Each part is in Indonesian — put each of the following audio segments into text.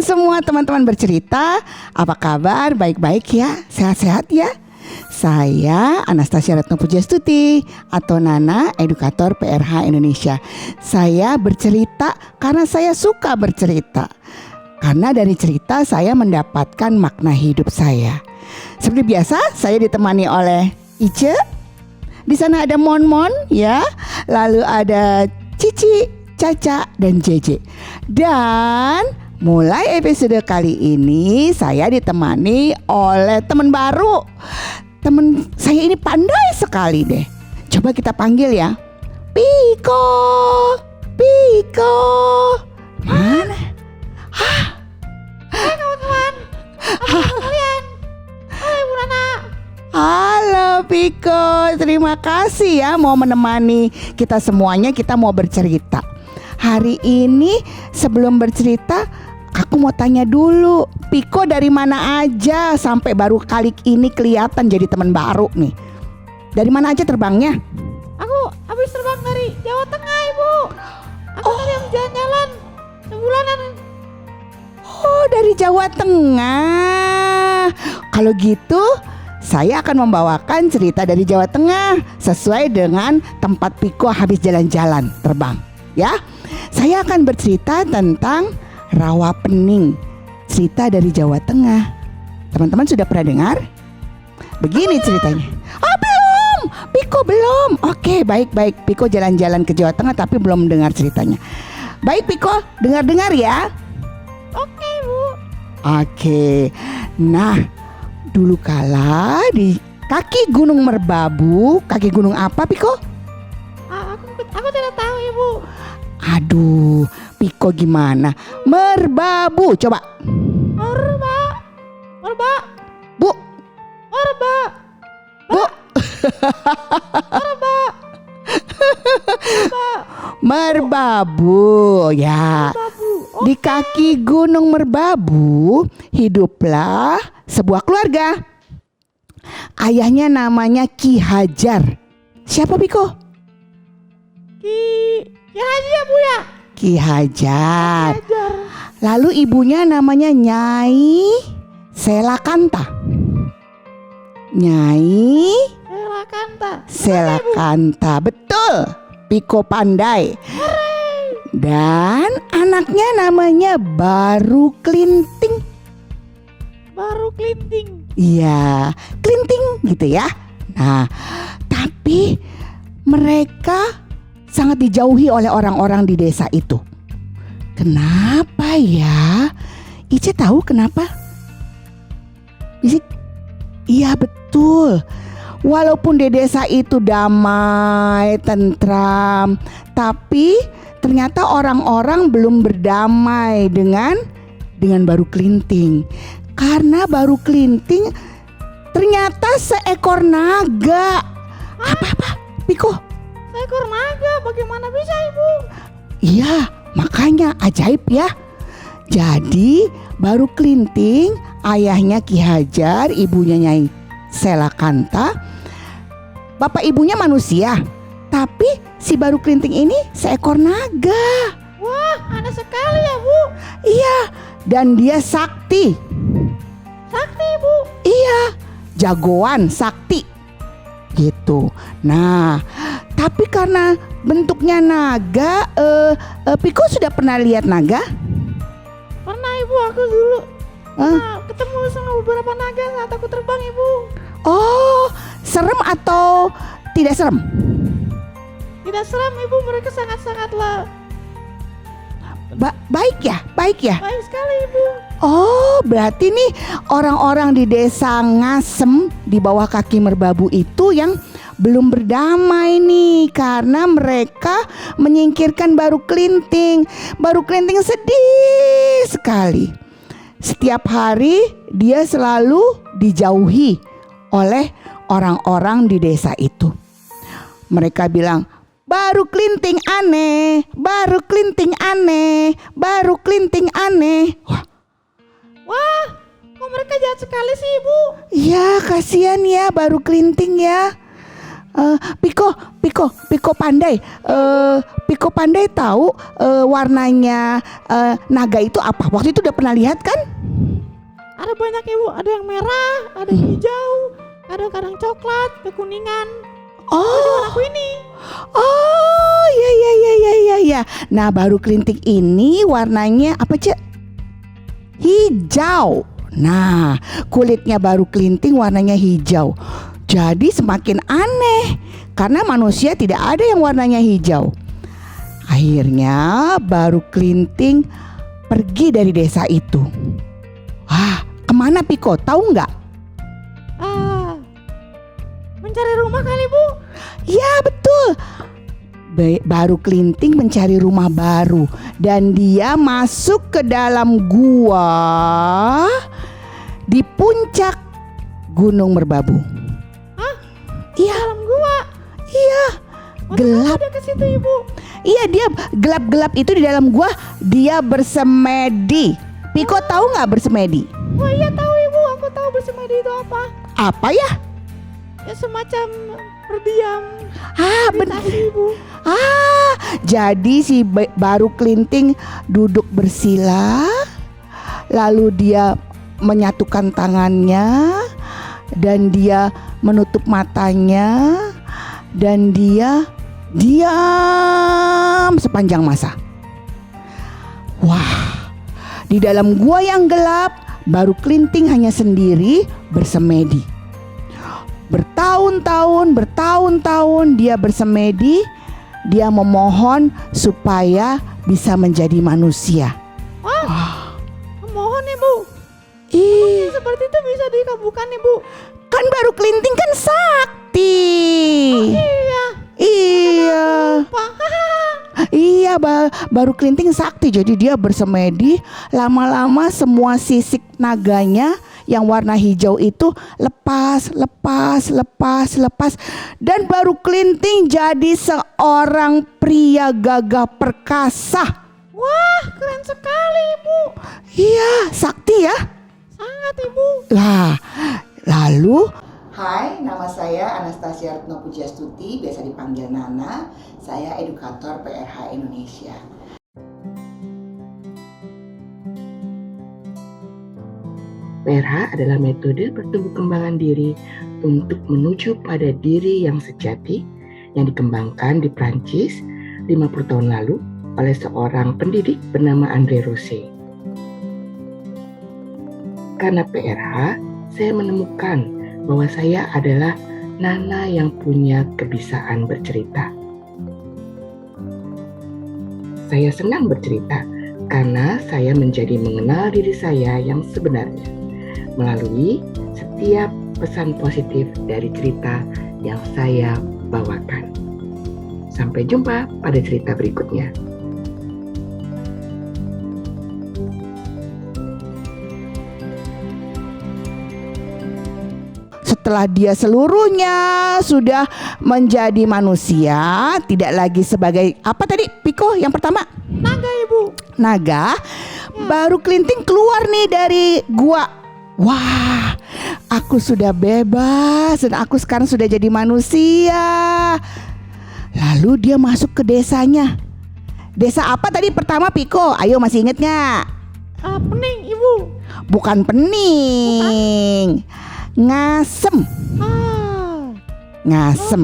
semua teman-teman bercerita. Apa kabar? Baik-baik ya? Sehat-sehat ya? Saya Anastasia Retno Pujastuti atau Nana, edukator PRH Indonesia. Saya bercerita karena saya suka bercerita. Karena dari cerita saya mendapatkan makna hidup saya. Seperti biasa, saya ditemani oleh Ice. Di sana ada Mon ya. Lalu ada Cici, Caca, dan JJ. Dan mulai episode kali ini saya ditemani oleh teman baru. Teman saya ini pandai sekali deh. Coba kita panggil ya. Piko. Piko. Mana? Hai teman-teman. Apa kalian? Hai Bu Nana. Halo Piko. Terima kasih ya mau menemani kita semuanya. Kita mau bercerita. Hari ini sebelum bercerita, aku mau tanya dulu, Piko dari mana aja sampai baru kali ini kelihatan jadi teman baru nih? Dari mana aja terbangnya? Aku habis terbang dari Jawa Tengah, Ibu. Aku tadi habis jalan-jalan sebulanan. Oh, dari Jawa Tengah. Kalau gitu, saya akan membawakan cerita dari Jawa Tengah sesuai dengan tempat Piko habis jalan-jalan terbang. Ya, saya akan bercerita tentang Rawa Pening, cerita dari Jawa Tengah. Teman-teman sudah pernah dengar? Begini ceritanya. Oh belum, Piko belum. Oke, baik-baik. Piko jalan-jalan ke Jawa Tengah tapi belum dengar ceritanya. Baik Piko, dengar-dengar ya. Oke, Bu. Oke, nah dulu kala di kaki Gunung Merbabu, kaki gunung apa Piko? Aku tidak tahu, Ibu. Aduh, Piko gimana? Merbabu, coba. Merba. Bu. Merba. Bu. Merba. Merbabu, ya. Babu. Di kaki Gunung Merbabu hiduplah sebuah keluarga. Ayahnya namanya Ki Hajar. Siapa Piko? Ki Haji ya, Bu ya? Ki Hajar. Hajar. Lalu ibunya namanya Nyai Selakanta. Nyai Selakanta. Selakanta, betul. Piko pandai. Dan anaknya namanya Baru Klinting. Baru Klinting. Iya, Klinting gitu ya. Nah, tapi mereka sangat dijauhi oleh orang-orang di desa itu. Kenapa ya? Ice tahu kenapa? Iya betul. Walaupun di desa itu damai, tentram, tapi ternyata orang-orang belum berdamai dengan Baru Klinting. Karena Baru Klinting ternyata seekor naga. Apa-apa, Piko? Seekor naga, bagaimana bisa, Ibu? Iya, makanya ajaib ya. Jadi Baru Klinting, ayahnya Ki Hajar, ibunya Nyai Selakanta, bapak ibunya manusia. Tapi si Baru Klinting ini seekor naga. Wah, aneh sekali ya, Bu. Iya, dan dia sakti. Sakti, Bu. Iya, jagoan sakti gitu. Nah, tapi karena bentuknya naga, Piko sudah pernah lihat naga? Pernah, Ibu, aku dulu ketemu sama beberapa naga saat aku terbang, Ibu. Oh, serem atau tidak serem? Tidak serem, Ibu, mereka sangat-sangatlah Baik ya. baik sekali, Ibu. Oh, berarti nih orang-orang di desa Ngasem di bawah kaki Merbabu itu yang belum berdamai nih karena mereka menyingkirkan Baru Klinting. Baru Klinting sedih sekali. Setiap hari dia selalu dijauhi oleh orang-orang di desa itu. Mereka bilang, Baru Klinting aneh, Baru Klinting aneh, Baru Klinting aneh. Wah, kok mereka jahat sekali sih, Ibu? Ya kasihan ya Baru Klinting ya. Piko pandai. Piko pandai tahu warnanya naga itu apa? Waktu itu udah pernah lihat kan? Ada banyak ibu, ada yang merah, ada yang hijau, ada kadang coklat, kekuningan. Oh, Aku ini. oh, ya. Nah, baru kelinting ini warnanya apa, Cek? Hijau. Nah, kulitnya baru kelinting warnanya hijau. Jadi semakin aneh karena manusia tidak ada yang warnanya hijau. Akhirnya baru kelinting pergi dari desa itu. Wah, kemana Piko? Tahu nggak? Mencari rumah kali bu. Ya betul. Baru kelinting mencari rumah baru dan dia masuk ke dalam gua di puncak Gunung Merbabu. Hah? Iya. Dalam gua. Iya. Gelap. Ada ke situ ibu. Iya, dia gelap-gelap itu di dalam gua dia bersemedi. Piko tahu nggak bersemedi? Wah iya tahu ibu. Aku tahu bersemedi itu apa. Apa ya? Ya semacam berdiam. Benar. Meditasi, ibu. Jadi si baru kelinting duduk bersila, lalu dia menyatukan tangannya dan dia menutup matanya dan dia diam sepanjang masa. Wah, di dalam gua yang gelap, baru kelinting hanya sendiri bersemedi. Bertahun-tahun dia bersemedi, dia memohon supaya bisa menjadi manusia. Mohon ibu. Seperti itu bisa dikabulkan ibu. Kan baru kelinting kan sakti. Iya. Iya, baru kelinting sakti. Jadi dia bersemedi, lama-lama semua sisik naganya yang warna hijau itu lepas dan baru kelinting jadi seorang pria gagah perkasa. Wah keren sekali ibu. Iya, sakti ya. Sangat ibu. Lah, lalu hai, nama saya Anastasia Retno Pujastuti, biasa dipanggil Nana. Saya edukator PRH Indonesia. PRH adalah metode pertumbuh kembangan diri untuk menuju pada diri yang sejati yang dikembangkan di Prancis 50 tahun lalu oleh seorang pendidik bernama André Rosset. Karena PRH, saya menemukan bahwa saya adalah Nana yang punya kebiasaan bercerita. Saya senang bercerita karena saya menjadi mengenal diri saya yang sebenarnya melalui setiap pesan positif dari cerita yang saya bawakan. Sampai jumpa pada cerita berikutnya. Setelah dia seluruhnya sudah menjadi manusia, tidak lagi sebagai apa tadi Piko yang pertama? Naga ibu. Naga, baru kelinting keluar nih dari gua. Wah, aku sudah bebas dan aku sekarang sudah jadi manusia. Lalu dia masuk ke desanya. Desa apa tadi pertama Piko? Ayo masih inget gak? Pening ibu. Bukan Pening. Ngasem. Ngasem.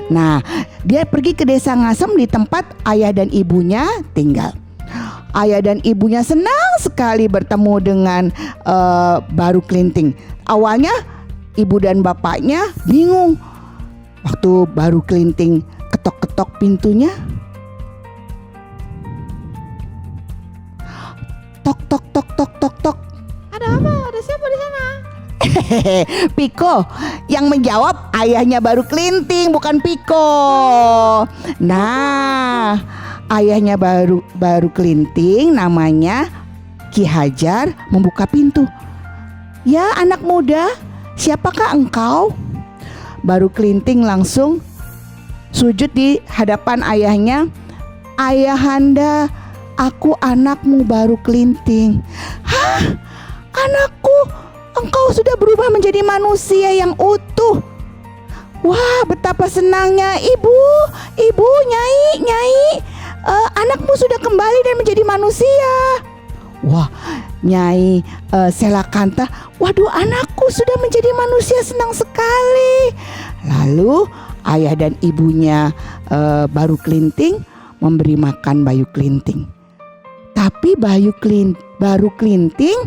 Nah, dia pergi ke desa Ngasem di tempat ayah dan ibunya tinggal. Ayah dan ibunya senang sekali bertemu dengan baru kelinting. Awalnya ibu dan bapaknya bingung. Waktu baru kelinting ketok-ketok pintunya. Tok tok tok tok tok tok. Ada apa? Ada siapa di sana? Piko yang menjawab ayahnya baru kelinting, bukan Piko. Nah, ayahnya baru kelinting namanya Ki Hajar membuka pintu. Ya anak muda, siapakah engkau? Baru kelinting langsung sujud di hadapan ayahnya. Ayahanda, aku anakmu baru kelinting. Hah? Anakku? Engkau sudah berubah menjadi manusia yang utuh. Wah, betapa senangnya ibu, nyai, anakmu sudah kembali dan menjadi manusia. Wah, Nyai Selakanta, waduh, anakku sudah menjadi manusia, senang sekali. Lalu ayah dan ibunya Baru Kelinting memberi makan Bayu Kelinting. Tapi Baru Kelinting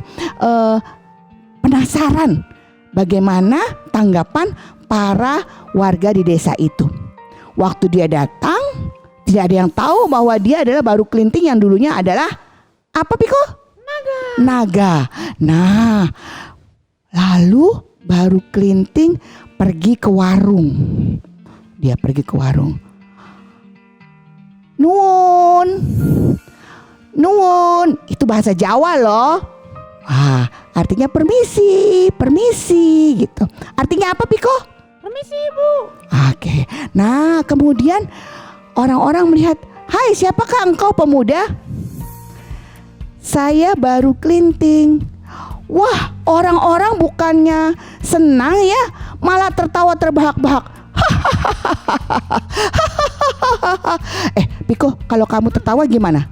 penasaran bagaimana tanggapan para warga di desa itu. Waktu dia datang, tidak ada yang tahu bahwa dia adalah Baru Kelinting yang dulunya adalah apa, Piko? Naga. Nah, lalu Baru Kelinting pergi ke warung. Dia pergi ke warung. Nuwun, itu bahasa Jawa loh. Wah, artinya permisi gitu. Artinya apa, Piko? Permisi, Ibu. Oke. Nah, kemudian orang-orang melihat, "Hai, siapakah engkau, pemuda?" "Saya Baru Kelinting." Wah, orang-orang bukannya senang ya, malah tertawa terbahak-bahak. Piko, kalau kamu tertawa gimana?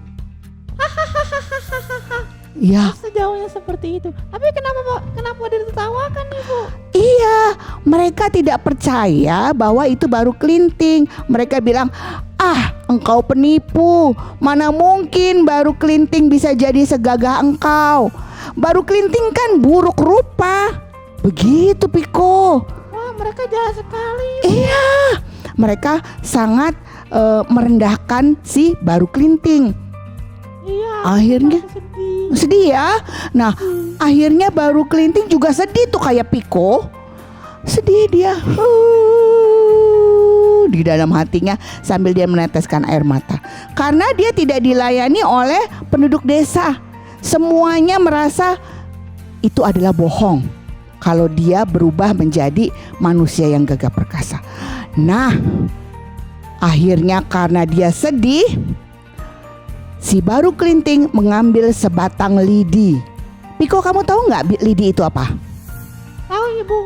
Ya. Sejauhnya seperti itu. Tapi kenapa ditertawakan, Ibu? Iya, mereka tidak percaya bahwa itu Baru Kelinting. Mereka bilang, engkau penipu. Mana mungkin Baru Kelinting bisa jadi segagah engkau. Baru Kelinting kan buruk rupa. Begitu, Piko. Wah, mereka jahat sekali. Iya, mereka sangat merendahkan si Baru Kelinting. Iya. Akhirnya sedih ya. Nah, akhirnya Baru Kelinting juga sedih tuh kayak Piko. Sedih dia. Di dalam hatinya sambil dia meneteskan air mata. Karena dia tidak dilayani oleh penduduk desa. Semuanya merasa itu adalah bohong kalau dia berubah menjadi manusia yang gagah perkasa. Nah, akhirnya karena dia sedih, si Baru Kelinting mengambil sebatang lidi. Piko, kamu tahu nggak lidi itu apa? Tahu, Ibu.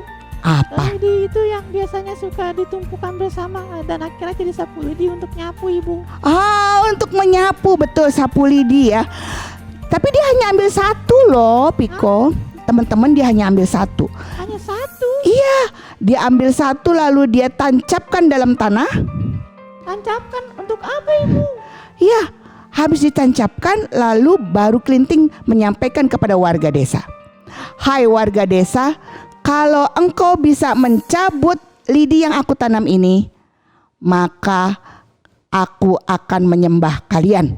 Apa? Lidi itu yang biasanya suka ditumpukan bersama dan akhirnya jadi sapu lidi untuk nyapu, Ibu. Untuk menyapu, betul, sapu lidi ya. Tapi dia hanya ambil satu loh, Piko. Teman-teman, dia hanya ambil satu. Hanya satu? Iya, dia ambil satu lalu dia tancapkan dalam tanah. Tancapkan untuk apa, Ibu? Iya, habis ditancapkan lalu Baru Kelinting menyampaikan kepada warga desa. "Hai warga desa, kalau engkau bisa mencabut lidi yang aku tanam ini, maka aku akan menyembah kalian,"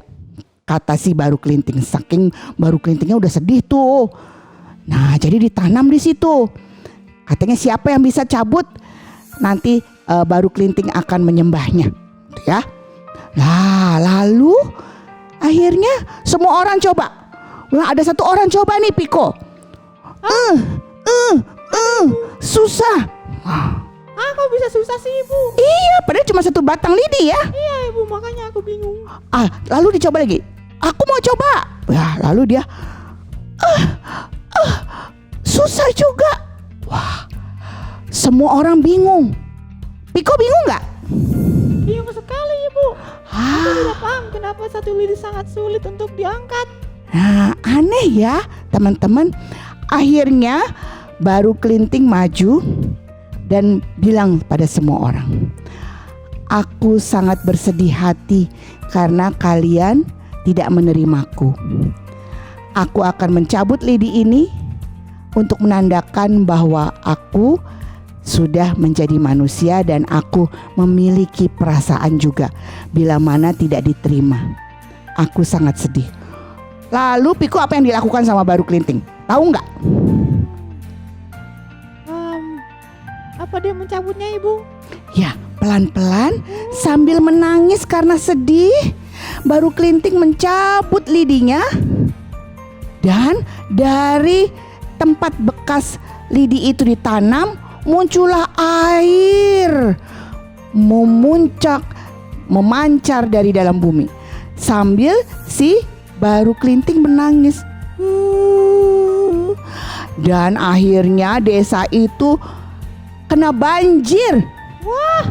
kata si Baru Kelinting. Saking Baru Kelintingnya udah sedih tuh. Nah, jadi ditanam di situ. Katanya siapa yang bisa cabut, nanti Baru Kelinting akan menyembahnya, ya. Nah, lalu akhirnya semua orang coba. Nah, ada satu orang coba nih, Piko. Susah. Kok bisa susah sih, Ibu? Iya, padahal cuma satu batang lidi ya. Iya, Ibu, makanya aku bingung. Lalu dicoba lagi. Aku mau coba. Ya, lalu dia susah juga. Wah, semua orang bingung. Piko bingung nggak? Bingung sekali, Ibu. Aku tidak paham kenapa satu lidi sangat sulit untuk diangkat. Nah, aneh ya, teman-teman. Akhirnya Baru Kelinting maju dan bilang pada semua orang, "Aku sangat bersedih hati karena kalian tidak menerimaku. Aku akan mencabut lidi ini untuk menandakan bahwa aku sudah menjadi manusia dan aku memiliki perasaan juga bila mana tidak diterima. Aku sangat sedih." Lalu Piko, apa yang dilakukan sama Baru Kelinting? Tahu nggak? Apa dia mencabutnya, Ibu? Ya, pelan-pelan sambil menangis karena sedih, Baru Kelinting mencabut lidinya. Dan dari tempat bekas lidi itu ditanam, muncullah air memancar dari dalam bumi. Sambil si Baru Kelinting menangis. Dan akhirnya desa itu kena banjir. Wah,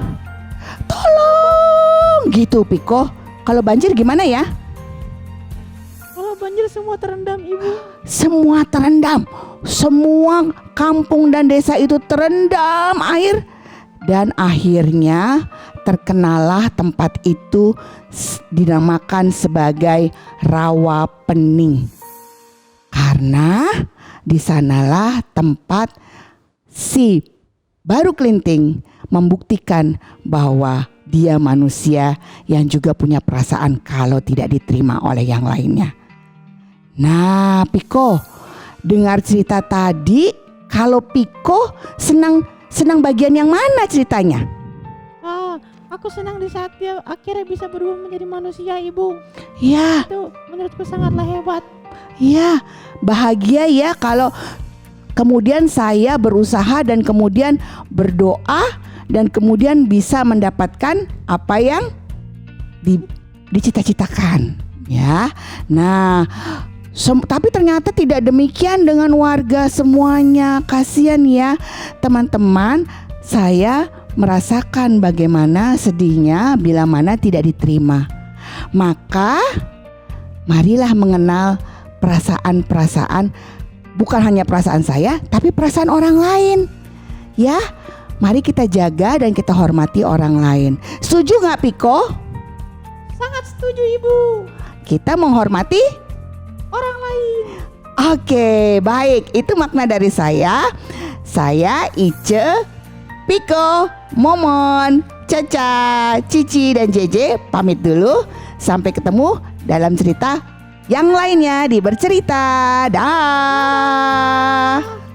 Tolong gitu Piko. Kalau banjir gimana ya? kalau banjir semua terendam Ibu. Semua terendam. Semua kampung dan desa itu terendam air. Dan akhirnya terkenalah tempat itu dinamakan sebagai Rawa Pening. Karena di sanalah tempat si Baru Kelinting membuktikan bahwa dia manusia yang juga punya perasaan kalau tidak diterima oleh yang lainnya. Nah, Piko, dengar cerita tadi, kalau Piko senang bagian yang mana ceritanya? Aku senang di saat dia akhirnya bisa berubah menjadi manusia Ibu. Ya, Itu menurutku sangatlah hebat. ya, bahagia ya kalau kemudian saya berusaha dan kemudian berdoa dan kemudian bisa mendapatkan apa yang dicita-citakan, ya. Nah, tapi ternyata tidak demikian dengan warga semuanya. Kasihan ya teman-teman. Saya merasakan bagaimana sedihnya bila mana tidak diterima. Maka marilah mengenal perasaan-perasaan, bukan hanya perasaan saya, tapi perasaan orang lain. Ya, mari kita jaga dan kita hormati orang lain. Setuju gak Piko? Sangat setuju Ibu. Kita menghormati Orang lain. Oke, baik. Itu makna dari saya. Saya Ice, Piko, Momon, Caca, Cici, dan JJ pamit dulu. Sampai ketemu dalam cerita yang lainnya di Bercerita. Dah.